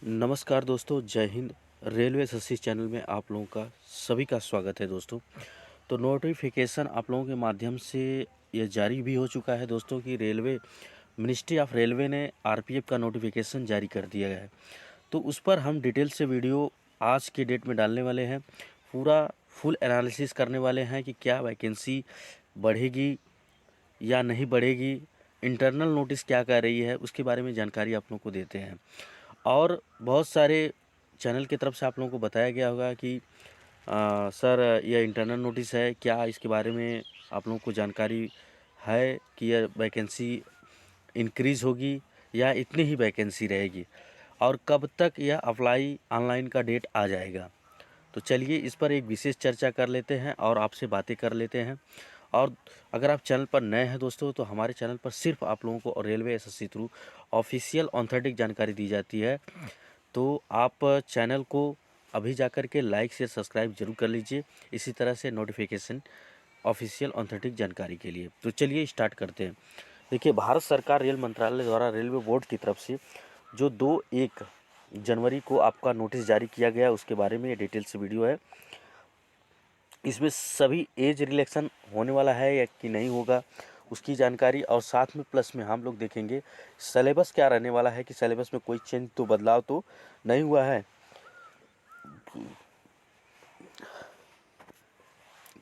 नमस्कार दोस्तों, जय हिंद। रेलवे एसएससी चैनल में आप लोगों का सभी का स्वागत है दोस्तों। तो नोटिफिकेशन आप लोगों के माध्यम से ये जारी भी हो चुका है दोस्तों कि रेलवे मिनिस्ट्री ऑफ रेलवे ने आरपीएफ का नोटिफिकेशन जारी कर दिया है। तो उस पर हम डिटेल से वीडियो आज के डेट में डालने वाले हैं। पूरा फुल एनालिसिस करने वाले हैं कि क्या वैकेंसी बढ़ेगी या नहीं बढ़ेगी, इंटरनल नोटिस क्या कह रही है, उसके बारे में जानकारी आप लोगों को देते हैं। और बहुत सारे चैनल की तरफ से आप लोगों को बताया गया होगा कि सर यह इंटरनल नोटिस है, क्या इसके बारे में आप लोगों को जानकारी है कि यह वैकेंसी इंक्रीज़ होगी या इतनी ही वैकेंसी रहेगी और कब तक यह अप्लाई ऑनलाइन का डेट आ जाएगा। तो चलिए इस पर एक विशेष चर्चा कर लेते हैं और आपसे बातें कर लेते हैं। और अगर आप चैनल पर नए हैं दोस्तों, तो हमारे चैनल पर सिर्फ आप लोगों को railway SSC through official authentic जानकारी दी जाती है। तो आप चैनल को अभी जाकर के लाइक शेयर सब्सक्राइब जरूर कर लीजिए, इसी तरह से नोटिफिकेशन ऑफिशियल ऑथेंटिक जानकारी के लिए। तो चलिए स्टार्ट करते हैं। देखिए, भारत सरकार रेल मंत्रालय द्वारा रेलवे बोर्ड की तरफ से जो 2-1 जनवरी को आपका नोटिस जारी किया गया, उसके बारे में ये डिटेल से वीडियो है। इसमें सभी एज रिलैक्सन होने वाला है या कि नहीं होगा, उसकी जानकारी, और साथ में प्लस में हम लोग देखेंगे सिलेबस क्या रहने वाला है, कि सिलेबस में कोई चेंज तो बदलाव तो नहीं हुआ है।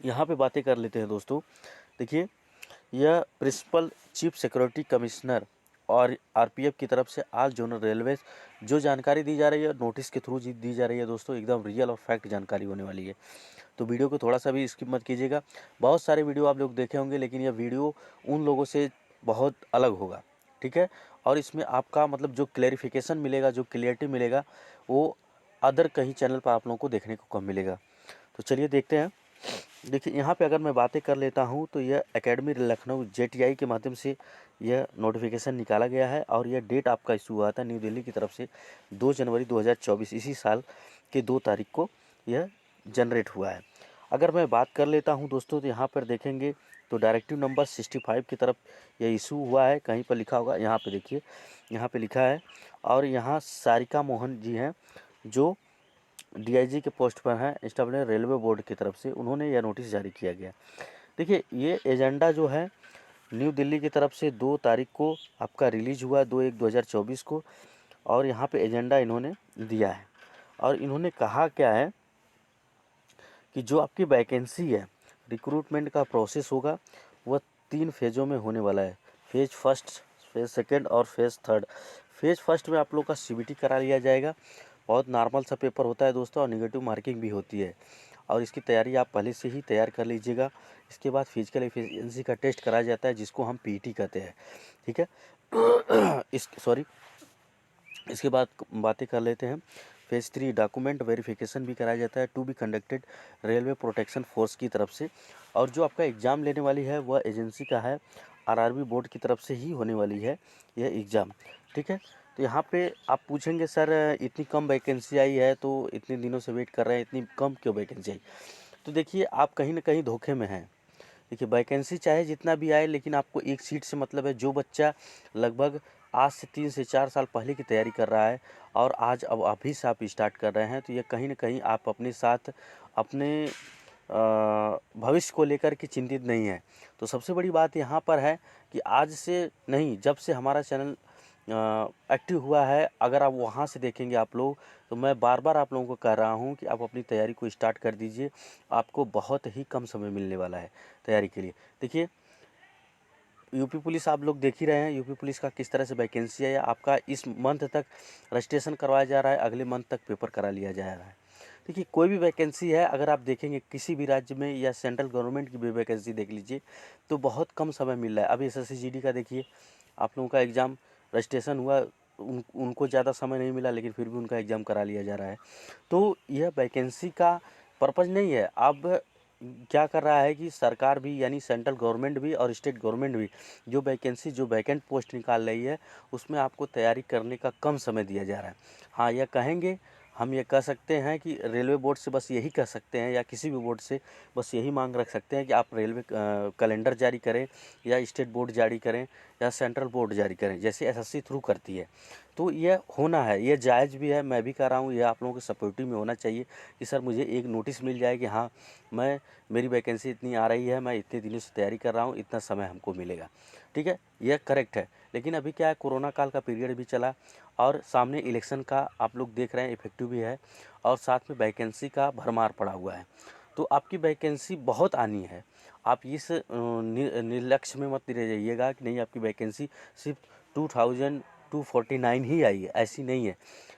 यहाँ पे बातें कर लेते हैं दोस्तों। देखिए, यह प्रिंसिपल चीफ सिक्योरिटी कमिश्नर और आरपीएफ की तरफ से आज जोनल रेलवे जो जानकारी दी जा रही है, नोटिस के थ्रू दी जा रही है दोस्तों, एकदम रियल और फैक्ट जानकारी होने वाली है। तो वीडियो को थोड़ा सा भी स्किप मत कीजिएगा। बहुत सारे वीडियो आप लोग देखे होंगे, लेकिन यह वीडियो उन लोगों से बहुत अलग होगा, ठीक है। और इसमें आपका मतलब जो क्लैरिफिकेशन मिलेगा, जो क्लियरिटी मिलेगा, वो अदर कहीं चैनल पर आप लोगों को देखने को कम मिलेगा। तो चलिए देखते हैं। देखिए, यहाँ पे अगर मैं बातें कर लेता हूँ तो यह एकेडमी लखनऊ जेटीआई के माध्यम से यह नोटिफिकेशन निकाला गया है और यह डेट आपका इशू हुआ था न्यू दिल्ली की तरफ से 2 जनवरी 2024, इसी साल के 2 तारीख को यह जनरेट हुआ है। अगर मैं बात कर लेता हूँ दोस्तों, तो यहाँ पर देखेंगे तो डायरेक्टिव नंबर 65 की तरफ यह इशू हुआ है। कहीं पर लिखा होगा, यहाँ पे देखिए, यहाँ पे लिखा है। और यहाँ सारिका मोहन जी हैं जो डीआईजी के पोस्ट पर हैं स्टेट रेलवे बोर्ड की तरफ से, उन्होंने यह नोटिस जारी किया गया। देखिए, ये एजेंडा जो है न्यू दिल्ली की तरफ से 2 तारीख को आपका रिलीज हुआ, 2/1/2024 को। और यहाँ पे एजेंडा इन्होंने दिया है और इन्होंने कहा क्या है कि जो आपकी वैकेंसी है, रिक्रूटमेंट का प्रोसेस होगा, वह 3 फेज़ों में होने वाला है। फेज़ फर्स्ट, फेज़ सेकेंड और फेज़ थर्ड। फेज़ फर्स्ट में आप लोग का सीबीटी करा लिया जाएगा। बहुत नॉर्मल सा पेपर होता है दोस्तों और नेगेटिव मार्किंग भी होती है, और इसकी तैयारी आप पहले से ही तैयार कर लीजिएगा। इसके बाद फिजिकल एफिशिएंसी का टेस्ट कराया जाता है, जिसको हम पीटी कहते हैं, ठीक है। इसके बाद बातें कर लेते हैं। फेज़ 3 डॉक्यूमेंट वेरिफिकेशन भी कराया जाता है, to be conducted railway protection force की तरफ से। और जो आपका एग्ज़ाम लेने वाली है वह एजेंसी का है, आरआरबी बोर्ड की तरफ से ही होने वाली है यह एग्ज़ाम, ठीक है। तो यहाँ पे आप पूछेंगे, सर इतनी कम वैकेंसी आई है, तो इतने दिनों से वेट कर रहे हैं, इतनी कम क्यों वैकेंसी आई? तो देखिए, आप कहीं ना कहीं धोखे में हैं। देखिए, वैकेंसी चाहे जितना भी आए, लेकिन आपको एक सीट से मतलब है। जो बच्चा लगभग आज से 3 से 4 साल पहले की तैयारी कर रहा है और आज अब अभी से आप स्टार्ट कर रहे हैं, तो ये कहीं न कहीं आप अपने साथ अपने भविष्य को लेकर के चिंतित नहीं हैं। तो सबसे बड़ी बात यहाँ पर है कि आज से नहीं, जब से हमारा चैनल एक्टिव हुआ है, अगर आप वहाँ से देखेंगे आप लोग, तो मैं बार-बार आप लोगों को कह रहा हूँ कि आप अपनी तैयारी को स्टार्ट कर दीजिए। आपको बहुत ही कम समय मिलने वाला है तैयारी के लिए। देखिए, यूपी पुलिस आप लोग देख ही रहे हैं, यूपी पुलिस का किस तरह से वैकेंसी है। आपका इस मंथ तक रजिस्ट्रेशन करवाया जा रहा है, अगले मंथ तक पेपर करा लिया जा रहा है। देखिए, कोई भी वैकेंसी है, अगर आप देखेंगे किसी भी राज्य में या सेंट्रल गवर्नमेंट की भी वैकेंसी देख लीजिए, तो बहुत कम समय मिल रहा है। अभी एसएससी जीडी का देखिए, आप लोगों का एग्ज़ाम रजिस्ट्रेशन हुआ, उनको ज़्यादा समय नहीं मिला, लेकिन फिर भी उनका एग्ज़ाम करा लिया जा रहा है। तो यह वैकेंसी का पर्पज़ नहीं है। अब क्या कर रहा है कि सरकार भी, यानी सेंट्रल गवर्नमेंट भी और स्टेट गवर्नमेंट भी, जो वैकेंसी, जो वैकेंट पोस्ट निकाल रही है, उसमें आपको तैयारी करने का कम समय दिया जा रहा है। हाँ, यह कहेंगे, हम ये कह सकते हैं कि रेलवे बोर्ड से बस यही कह सकते हैं, या किसी भी बोर्ड से बस यही मांग रख सकते हैं कि आप रेलवे कैलेंडर जारी करें या स्टेट बोर्ड जारी करें या सेंट्रल बोर्ड जारी करें, जैसे एसएससी थ्रू करती है। तो यह होना है, यह जायज़ भी है, मैं भी कर रहा हूँ, यह आप लोगों के सपोर्टिव में होना चाहिए कि सर मुझे एक नोटिस मिल जाए कि हाँ मेरी वैकेंसी इतनी आ रही है, मैं इतने दिनों से तैयारी कर रहा हूँ, इतना समय हमको मिलेगा। ठीक है, यह करेक्ट है। लेकिन अभी क्या है, कोरोना काल का पीरियड भी चला और सामने इलेक्शन का आप लोग देख रहे हैं इफेक्टिव भी है, और साथ में वैकेंसी का भरमार पड़ा हुआ है। तो आपकी वैकेंसी बहुत आनी है। आप इस निर्लक्ष्य में मत रह जाइएगा कि नहीं आपकी वैकेंसी सिर्फ 2249 ही आई है, ऐसी नहीं है।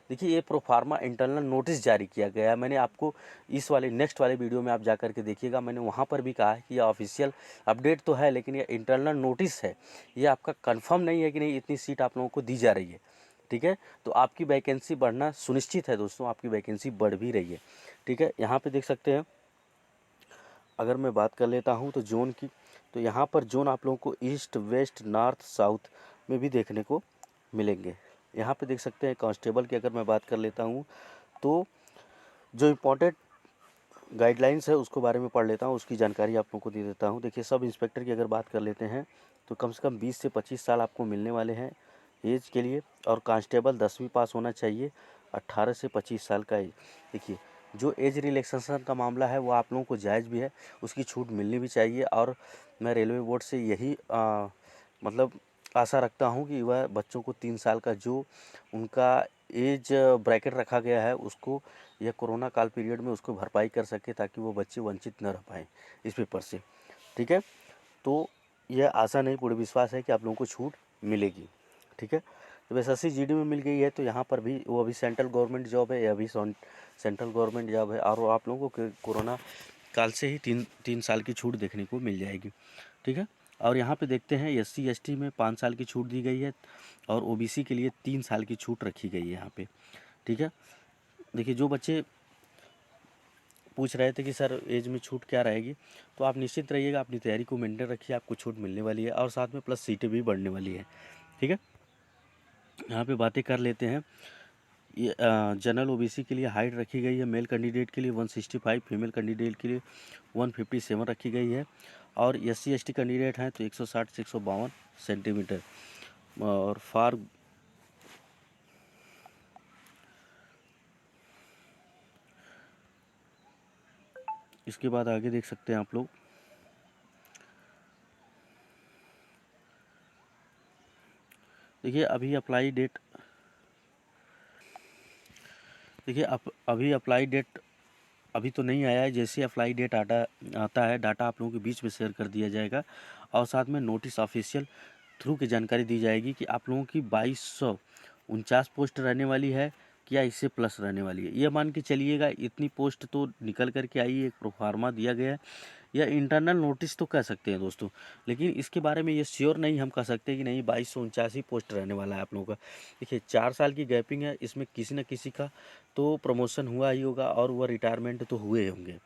देखिए, ये प्रोफार्मा इंटरनल नोटिस जारी किया गया है। मैंने आपको इस वाले नेक्स्ट वाले वीडियो में आप जा कर के देखिएगा, मैंने वहाँ पर भी कहा है कि यह ऑफिशियल अपडेट तो है, लेकिन ये इंटरनल नोटिस है, ये आपका कंफर्म नहीं है कि नहीं इतनी सीट आप लोगों को दी जा रही है। ठीक है, तो आपकी वैकेंसी बढ़ना सुनिश्चित है दोस्तों, आपकी वैकेंसी बढ़ भी रही है। ठीक है, यहाँ पे देख सकते हैं, अगर मैं बात कर लेता हूँ तो जोन की, तो यहाँ पर जोन आप लोगों को ईस्ट, वेस्ट, नॉर्थ, साउथ में भी देखने को मिलेंगे। यहाँ पे देख सकते हैं कांस्टेबल की अगर मैं बात कर लेता हूँ तो जो इम्पोर्टेंट गाइडलाइंस है उसको बारे में पढ़ लेता हूँ, उसकी जानकारी आप लोगों को दे देता हूँ। देखिए, सब इंस्पेक्टर की अगर बात कर लेते हैं तो कम से कम 20 से 25 साल आपको मिलने वाले हैं एज के लिए, और कांस्टेबल 10वीं पास होना चाहिए, 18 से 25 साल का एज। देखिए, जो एज रिलैक्सेशन का मामला है वो आप लोगों को जायज़ भी है, उसकी छूट मिलनी भी चाहिए। और मैं रेलवे बोर्ड से यही मतलब आशा रखता हूँ कि वह बच्चों को 3 साल का जो उनका एज ब्रैकेट रखा गया है उसको यह कोरोना काल पीरियड में उसको भरपाई कर सके, ताकि वो बच्चे वंचित न रह पाएँ इस पेपर से। ठीक है, तो यह आशा नहीं, पूर्ण विश्वास है कि आप लोगों को छूट मिलेगी। ठीक है, जब एसएससी जीडी में मिल गई है तो यहाँ पर भी वो अभी सेंट्रल गवर्नमेंट जॉब है, यह भी सेंट्रल गवर्नमेंट जॉब है, और आप लोगों को कोरोना काल से ही तीन साल की छूट देखने को मिल जाएगी। ठीक है, और यहाँ पे देखते हैं एससी एसटी में 5 साल की छूट दी गई है, और ओबीसी के लिए 3 साल की छूट रखी गई है यहाँ पे। ठीक है, देखिए, जो बच्चे पूछ रहे थे कि सर एज में छूट क्या रहेगी, तो आप निश्चित रहिएगा, अपनी तैयारी को मेंटेन रखिए, आपको छूट मिलने वाली है, और साथ में प्लस सीटें भी बढ़ने वाली है। ठीक है, यहाँ पे बातें कर लेते हैं। ये जनरल ओबीसी के लिए हाइट रखी गई है, मेल कैंडिडेट के लिए 165, फीमेल कैंडिडेट के लिए 157 रखी गई है, और एससी एसटी कैंडिडेट हैं तो 160 से 152 सेंटीमीटर। और फार इसके बाद आगे देख सकते हैं आप लोग, देखिए अभी अप्लाई डेट, देखिए अभी अप्लाई डेट अभी तो नहीं आया है। जैसे अप्लाई डेट आता है, डाटा आप लोगों के बीच में शेयर कर दिया जाएगा, और साथ में नोटिस ऑफिशियल थ्रू की जानकारी दी जाएगी कि आप लोगों की 2249 पोस्ट रहने वाली है, क्या इससे प्लस रहने वाली है। यह मान के चलिएगा इतनी पोस्ट तो निकल कर के आई है, एक प्रोफार्मा दिया गया है, या इंटरनल नोटिस तो कह सकते हैं दोस्तों, लेकिन इसके बारे में ये श्योर नहीं हम कह सकते कि नहीं 2249 ही पोस्ट रहने वाला है आप लोगों का। देखिए, 4 साल की गैपिंग है, इसमें किसी न किसी का तो प्रमोशन हुआ ही होगा, और वह रिटायरमेंट तो हुए होंगे।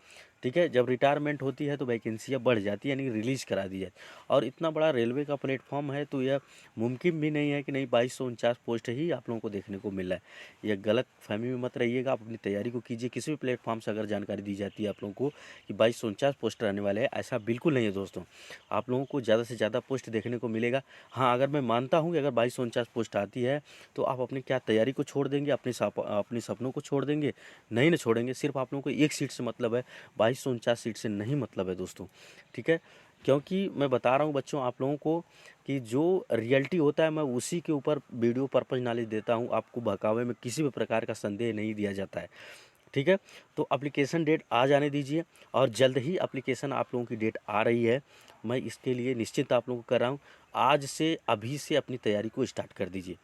ठीक है, जब रिटायरमेंट होती है तो वैकेंसियाँ बढ़ जाती है, यानी रिलीज़ करा दी जाती है, और इतना बड़ा रेलवे का प्लेटफॉर्म है तो यह मुमकिन भी नहीं है कि नहीं 2249 पोस्ट ही आप लोगों को देखने को मिल रहा है। यह गलत फहमी में मत रहिएगा, आप अपनी तैयारी को कीजिए। किसी भी प्लेटफॉर्म से अगर जानकारी दी जाती है आप लोगों को कि 2249 पोस्ट रहने वाले हैं, ऐसा बिल्कुल नहीं है दोस्तों। आप लोगों को ज़्यादा से ज़्यादा पोस्ट देखने को मिलेगा। हाँ, अगर मैं मानता हूँ कि अगर 2249 पोस्ट आती है तो आप अपनी क्या तैयारी को छोड़ देंगे, अपने सपनों को छोड़ देंगे? नहीं ना छोड़ेंगे। सिर्फ आप लोगों को एक सीट से मतलब है, 2249 सीट से नहीं मतलब है दोस्तों। ठीक है, क्योंकि मैं बता रहा हूँ बच्चों आप लोगों को कि जो रियलिटी होता है मैं उसी के ऊपर वीडियो पर्पज नॉलेज देता हूँ, आपको बहकावे में किसी भी प्रकार का संदेह नहीं दिया जाता है। ठीक है, तो एप्लीकेशन डेट आ जाने दीजिए, और जल्द ही एप्लीकेशन आप लोगों की डेट आ रही है। मैं इसके लिए निश्चित आप लोगों को कर रहा हूँ, आज से अभी से अपनी तैयारी को स्टार्ट कर दीजिए।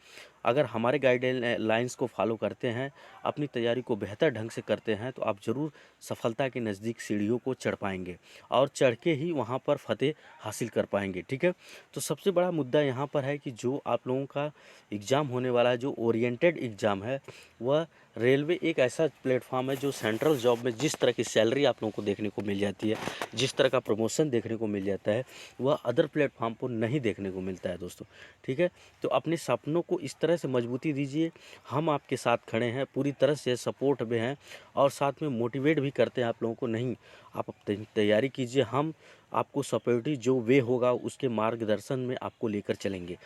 अगर हमारे गाइडलाइंस को फॉलो करते हैं, अपनी तैयारी को बेहतर ढंग से करते हैं, तो आप ज़रूर सफलता के नज़दीक सीढ़ियों को चढ़ पाएंगे, और चढ़ के ही वहाँ पर फतेह हासिल कर पाएंगे। ठीक है, तो सबसे बड़ा मुद्दा यहाँ पर है कि जो आप लोगों का एग्ज़ाम होने वाला है, जो ओरिएंटेड एग्ज़ाम है, वह रेलवे एक ऐसा प्लेटफॉर्म है जो सेंट्रल जॉब में जिस तरह की सैलरी आप लोगों को देखने को मिल जाती है, जिस तरह का प्रमोशन देखने को मिल जाता है, वह अदर प्लेटफॉर्म पर नहीं देखने देखने को मिलता है दोस्तों। ठीक है, तो अपने सपनों को इस तरह से मजबूती दीजिए, हम आपके साथ खड़े हैं, पूरी तरह से सपोर्ट में हैं और साथ में मोटिवेट भी करते हैं आप लोगों को। नहीं, आप तैयारी कीजिए, हम आपको सपोर्टिव जो वे होगा उसके मार्गदर्शन में आपको लेकर चलेंगे।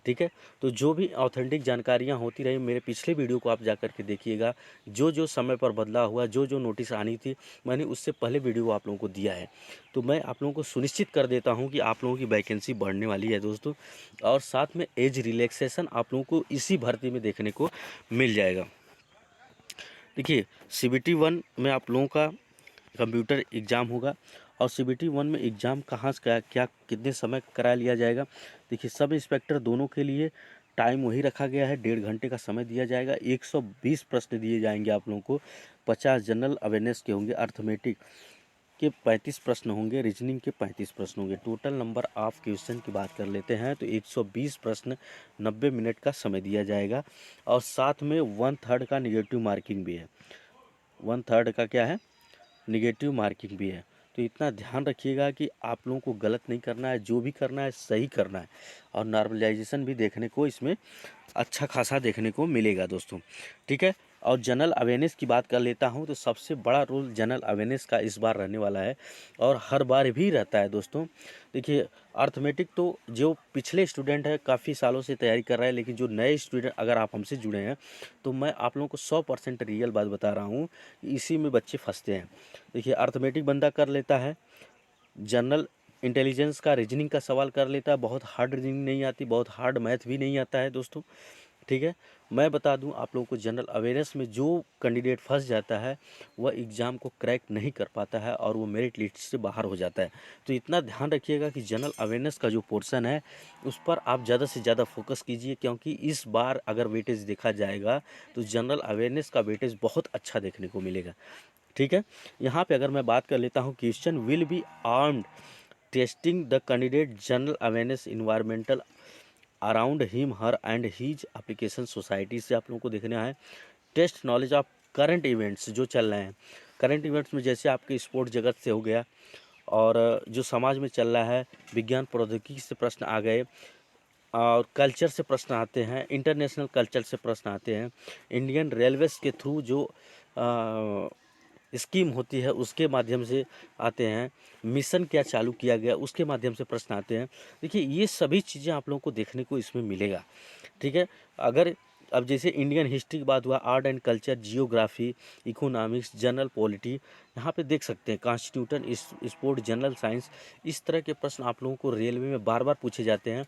ठीक है, तो जो भी ऑथेंटिक जानकारियाँ होती रही, मेरे पिछले वीडियो को आप जा कर के देखिएगा। जो जो समय पर बदलाव हुआ, जो जो नोटिस आनी थी, मैंने उससे पहले वीडियो आप लोगों को दिया है। तो मैं आप लोगों को सुनिश्चित कर देता हूं कि आप लोगों की वैकेंसी बढ़ने वाली है दोस्तों, और साथ में एज रिलैक्सेशन आप लोगों को इसी भर्ती में देखने को मिल जाएगा। देखिए, CBT 1 में आप लोगों का कंप्यूटर एग्ज़ाम होगा, और CBT 1 में एग्ज़ाम कहाँ से क्या कितने समय करा लिया जाएगा। देखिए, सब इंस्पेक्टर दोनों के लिए टाइम वही रखा गया है, 1.5 घंटे का समय दिया जाएगा। 120 प्रश्न दिए जाएंगे आप लोगों को। 50 जनरल अवेयरनेस के होंगे, अर्थमेटिक के 35 प्रश्न होंगे, रीजनिंग के 35 प्रश्न होंगे। टोटल नंबर ऑफ क्वेश्चन की बात कर लेते हैं तो 120 प्रश्न, 90 मिनट का समय दिया जाएगा, और साथ में 1/3 का निगेटिव मार्किंग भी है। 1/3 का क्या है, निगेटिव मार्किंग भी है। तो इतना ध्यान रखिएगा कि आप लोगों को गलत नहीं करना है, जो भी करना है सही करना है, और नॉर्मलाइजेशन भी देखने को इसमें अच्छा खासा देखने को मिलेगा दोस्तों। ठीक है, और जनरल अवेयरनेस की बात कर लेता हूं तो सबसे बड़ा रोल जनरल अवेयरनेस का इस बार रहने वाला है, और हर बार भी रहता है दोस्तों। देखिए, अर्थमेटिक तो जो पिछले स्टूडेंट है काफ़ी सालों से तैयारी कर रहा है, लेकिन जो नए स्टूडेंट अगर आप हमसे जुड़े हैं तो मैं आप लोगों को 100% रियल बात बता रहा हूँ, इसी में बच्चे फंसते हैं। देखिए, अर्थमेटिक बंदा कर लेता है, जनरल इंटेलिजेंस का रीजनिंग का सवाल कर लेता है, बहुत हार्ड रीजनिंग नहीं आती, बहुत हार्ड मैथ भी नहीं आता है दोस्तों। ठीक है, मैं बता दूं आप लोगों को, जनरल अवेयरनेस में जो कैंडिडेट फंस जाता है वह एग्ज़ाम को क्रैक नहीं कर पाता है और वो मेरिट लिस्ट से बाहर हो जाता है। तो इतना ध्यान रखिएगा कि जनरल अवेयरनेस का जो पोर्शन है उस पर आप ज़्यादा से ज़्यादा फोकस कीजिए, क्योंकि इस बार अगर वेटेज देखा जाएगा तो जनरल अवेयरनेस का वेटेज बहुत अच्छा देखने को मिलेगा। ठीक है, यहाँ पे अगर मैं बात कर लेता हूँ, question will be aimed testing the candidate general awareness environmental around him her and his application society से आप लोगों को देखना है। Test knowledge of current events जो चल रहे हैं, करंट इवेंट्स में जैसे आपके स्पोर्ट जगत से हो गया, और जो समाज में चल रहा है, विज्ञान प्रौद्योगिकी से प्रश्न आ गए, और कल्चर से प्रश्न आते हैं, इंटरनेशनल कल्चर से प्रश्न आते हैं, इंडियन रेलवेज़ के थ्रू जो स्कीम होती है उसके माध्यम से आते हैं, मिशन क्या चालू किया गया उसके माध्यम से प्रश्न आते हैं। देखिए, ये सभी चीज़ें आप लोगों को देखने को इसमें मिलेगा। ठीक है, अगर अब जैसे इंडियन हिस्ट्री की बात हुआ, art and culture, geography, economics, general polity, यहाँ पे देख सकते हैं, कॉन्स्टिट्यूशन, स्पोर्ट, जनरल साइंस, इस तरह के प्रश्न आप लोगों को रेलवे में बार बार पूछे जाते हैं।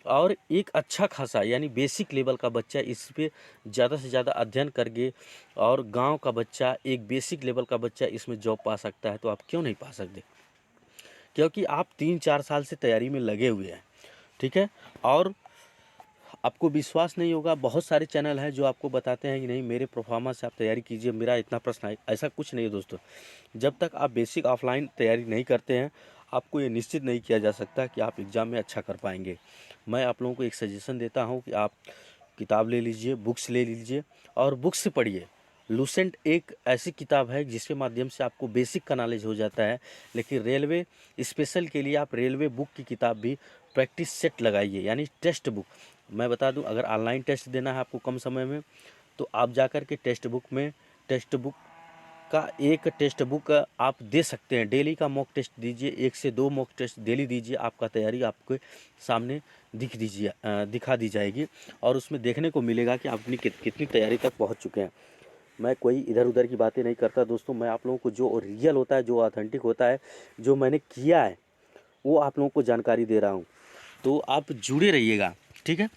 और एक अच्छा खासा यानी बेसिक लेवल का बच्चा इस पे ज़्यादा से ज़्यादा अध्ययन करके, और गांव का बच्चा, एक बेसिक लेवल का बच्चा इसमें जॉब पा सकता है, तो आप क्यों नहीं पा सकते? क्योंकि आप 3-4 साल से तैयारी में लगे हुए हैं। ठीक है, और आपको विश्वास नहीं होगा, बहुत सारे चैनल हैं जो आपको बताते हैं कि नहीं मेरे परफॉर्मेंस से आप तैयारी कीजिए, मेरा इतना प्रश्न आए, ऐसा कुछ नहीं है दोस्तों। जब तक आप बेसिक ऑफलाइन तैयारी नहीं करते हैं, आपको ये निश्चित नहीं किया जा सकता कि आप एग्ज़ाम में अच्छा कर पाएंगे। मैं आप लोगों को एक सजेशन देता हूँ कि आप किताब ले लीजिए, बुक्स ले लीजिए, और बुक्स से पढ़िए। लूसेंट एक ऐसी किताब है जिसके माध्यम से आपको बेसिक का नॉलेज हो जाता है, लेकिन रेलवे स्पेशल के लिए आप रेलवे बुक की किताब भी प्रैक्टिस सेट लगाइए, यानी टेक्स्ट बुक। मैं बता दूं, अगर ऑनलाइन टेस्ट देना है आपको कम समय में, तो आप जाकर के टेक्स्ट बुक का एक टेक्स्ट बुक आप दे सकते हैं। डेली का मॉक टेस्ट दीजिए, 1 से 2 मॉक टेस्ट डेली दीजिए, आपका तैयारी आपके सामने दिखा दी जाएगी, और उसमें देखने को मिलेगा कि आप अपनी कितनी तैयारी तक पहुंच चुके हैं। मैं कोई इधर उधर की बातें नहीं करता दोस्तों, मैं आप लोगों को जो रियल होता है, जो ऑथेंटिक होता है, जो मैंने किया है, वो आप लोगों को जानकारी दे रहा हूँ। तो आप जुड़े रहिएगा। ठीक है,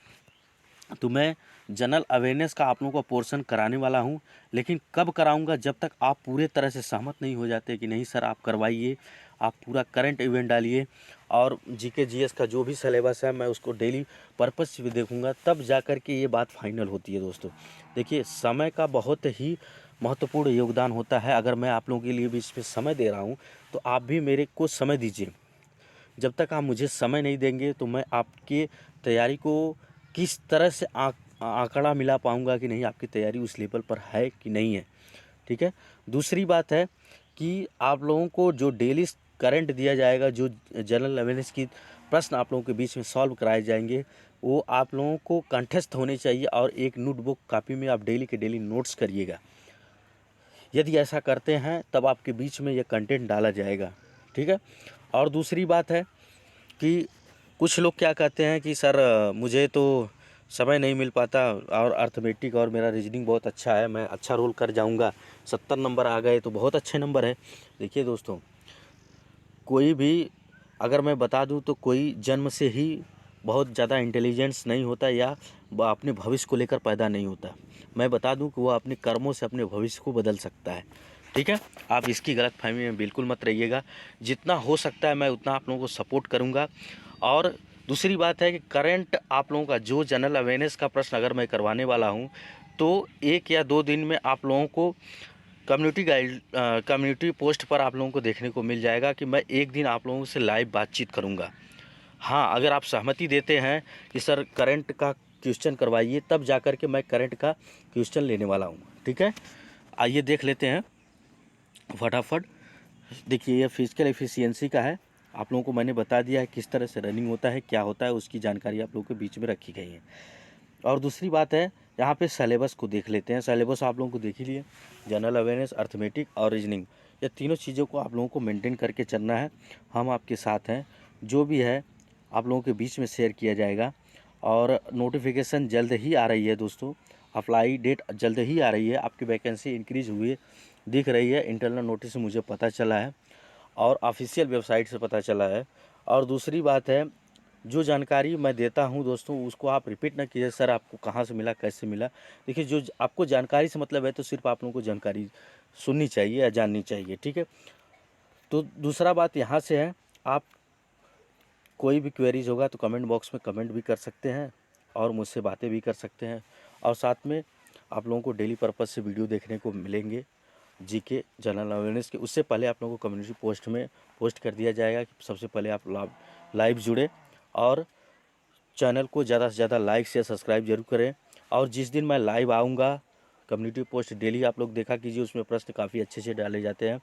तो मैं जनरल अवेयरनेस का आप लोगों को पोर्शन कराने वाला हूं, लेकिन कब कराऊंगा, जब तक आप पूरे तरह से सहमत नहीं हो जाते कि नहीं सर आप करवाइए, आप पूरा करंट इवेंट डालिए, और जीके जीएस का जो भी सिलेबस है मैं उसको डेली पर्पस से भी देखूंगा, तब जा कर के ये बात फाइनल होती है दोस्तों। देखिए, समय का बहुत ही महत्वपूर्ण योगदान होता है। अगर मैं आप लोगों के लिए भी इसमें समय दे रहा हूँ, तो आप भी मेरे को समय दीजिए। जब तक आप मुझे समय नहीं देंगे तो मैं आपके तैयारी को किस तरह से आंकड़ा मिला पाऊंगा कि नहीं आपकी तैयारी उस लेवल पर है कि नहीं है। ठीक है, दूसरी बात है कि आप लोगों को जो डेली करंट दिया जाएगा, जो जनरल अवेयरनेस की प्रश्न आप लोगों के बीच में सॉल्व कराए जाएंगे वो आप लोगों को कंठस्थ होने चाहिए और एक नोटबुक कापी में आप डेली के डेली नोट्स करिएगा। यदि ऐसा करते हैं तब आपके बीच में ये कंटेंट डाला जाएगा, ठीक है। और दूसरी बात है कि कुछ लोग क्या कहते हैं कि सर मुझे तो समय नहीं मिल पाता और अर्थमेटिक और मेरा रीजनिंग बहुत अच्छा है, मैं अच्छा रोल कर जाऊंगा, 70 नंबर आ गए तो बहुत अच्छे नंबर है। देखिए दोस्तों, कोई भी अगर मैं बता दूं तो कोई जन्म से ही बहुत ज़्यादा इंटेलिजेंस नहीं होता या वह अपने भविष्य को लेकर पैदा नहीं होता। मैं बता दूं कि वह अपने कर्मों से अपने भविष्य को बदल सकता है, ठीक है। आप इसकी गलतफहमी में बिल्कुल मत रहिएगा। जितना हो सकता है मैं उतना आप लोगों को सपोर्ट करूंगा। और दूसरी बात है कि करंट आप लोगों का जो जनरल अवेयरनेस का प्रश्न अगर मैं करवाने वाला हूं तो 1 या 2 दिन में आप लोगों को कम्युनिटी पोस्ट पर आप लोगों को देखने को मिल जाएगा कि मैं एक दिन आप लोगों से लाइव बातचीत करूंगा। हाँ, अगर आप सहमति देते हैं कि सर करंट का क्वेश्चन करवाइए, तब जाकर के मैं करंट का क्वेश्चन लेने वाला हूँ, ठीक है। आइए देख लेते हैं फटाफट। देखिए, ये फिजिकल एफिशिएंसी का है। आप लोगों को मैंने बता दिया है किस तरह से रनिंग होता है, क्या होता है, उसकी जानकारी आप लोगों के बीच में रखी गई है। और दूसरी बात है, यहाँ पे सिलेबस को देख लेते हैं। सिलेबस आप लोगों को देख ही लिए, जनरल अवेयरनेस, अर्थमेटिक और रीजनिंग, ये तीनों चीज़ों को आप लोगों को मेंटेन करके चलना है। हम आपके साथ हैं, जो भी है आप लोगों के बीच में शेयर किया जाएगा। और नोटिफिकेशन जल्द ही आ रही है दोस्तों, अप्लाई डेट जल्द ही आ रही है। आपकी वैकेंसी इंक्रीज हुई दिख रही है, इंटरनल नोटिस से मुझे पता चला है और ऑफिशियल वेबसाइट से पता चला है। और दूसरी बात है, जो जानकारी मैं देता हूं दोस्तों उसको आप रिपीट ना कीजिए, सर आपको कहां से मिला, कैसे मिला। देखिए, जो आपको जानकारी से मतलब है तो सिर्फ आप लोगों को जानकारी सुननी चाहिए या जाननी चाहिए, ठीक है। तो दूसरा बात यहाँ से है, आप कोई भी क्वेरीज होगा तो कमेंट बॉक्स में कमेंट भी कर सकते हैं और मुझसे बातें भी कर सकते हैं। और साथ में आप लोगों को डेली पर्पज़ से वीडियो देखने को मिलेंगे जीके, जनरल अवेयरनेस के। उससे पहले आप लोगों को कम्युनिटी पोस्ट में पोस्ट कर दिया जाएगा कि सबसे पहले आप लाइव जुड़े और चैनल को ज़्यादा से ज़्यादा लाइक शेयर सब्सक्राइब जरूर करें। और जिस दिन मैं लाइव आऊँगा, कम्युनिटी पोस्ट डेली आप लोग देखा कीजिए, उसमें प्रश्न काफ़ी अच्छे से डाले जाते हैं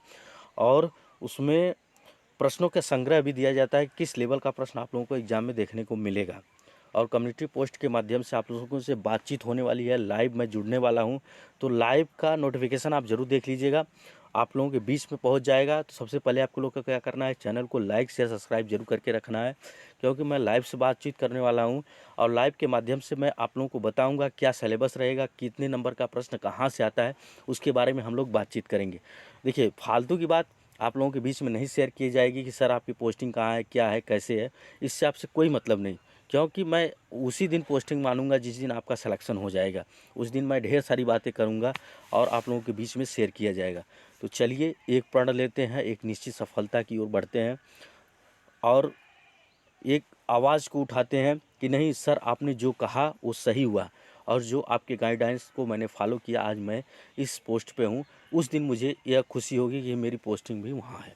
और उसमें प्रश्नों का संग्रह भी दिया जाता है, किस लेवल का प्रश्न आप लोगों को एग्जाम में देखने को मिलेगा। और कम्युनिटी पोस्ट के माध्यम से आप लोगों से बातचीत होने वाली है, लाइव मैं जुड़ने वाला हूं, तो लाइव का नोटिफिकेशन आप ज़रूर देख लीजिएगा, आप लोगों के बीच में पहुंच जाएगा। तो सबसे पहले आपको लोग को क्या करना है, चैनल को लाइक शेयर सब्सक्राइब जरूर करके रखना है, क्योंकि मैं लाइव से बातचीत करने वाला हूं और लाइव के माध्यम से मैं आप लोगों को बताऊंगा क्या सिलेबस रहेगा, कितने नंबर का प्रश्न कहाँ से आता है, उसके बारे में हम लोग बातचीत करेंगे। देखिए, फालतू की बात आप लोगों के बीच में नहीं शेयर की जाएगी कि सर आपकी पोस्टिंग कहाँ है, क्या है, कैसे है। इससे आपसे कोई मतलब नहीं, क्योंकि मैं उसी दिन पोस्टिंग मानूंगा जिस दिन आपका सिलेक्शन हो जाएगा। उस दिन मैं ढेर सारी बातें करूंगा और आप लोगों के बीच में शेयर किया जाएगा। तो चलिए एक प्रण लेते हैं, एक निश्चित सफलता की ओर बढ़ते हैं और एक आवाज़ को उठाते हैं कि नहीं सर, आपने जो कहा वो सही हुआ और जो आपके गाइडलाइंस को मैंने फॉलो किया, आज मैं इस पोस्ट पे हूँ। उस दिन मुझे यह खुशी होगी कि मेरी पोस्टिंग भी वहाँ है,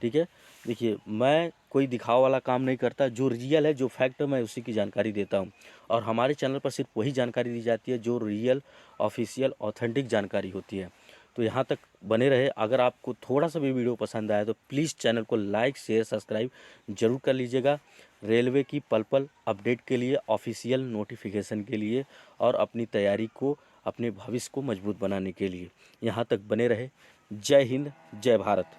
ठीक है। देखिए, मैं कोई दिखावा वाला काम नहीं करता, जो रियल है, जो फैक्ट है, मैं उसी की जानकारी देता हूँ। और हमारे चैनल पर सिर्फ वही जानकारी दी जाती है जो रियल, ऑफिशियल, ऑथेंटिक जानकारी होती है। तो यहाँ तक बने रहे। अगर आपको थोड़ा सा भी वीडियो पसंद आया तो प्लीज़ चैनल को लाइक शेयर सब्सक्राइब जरूर कर लीजिएगा, रेलवे की पल पल अपडेट के लिए, ऑफिशियल नोटिफिकेशन के लिए और अपनी तैयारी को, अपने भविष्य को मजबूत बनाने के लिए। यहाँ तक बने रहे। जय हिंद, जय भारत।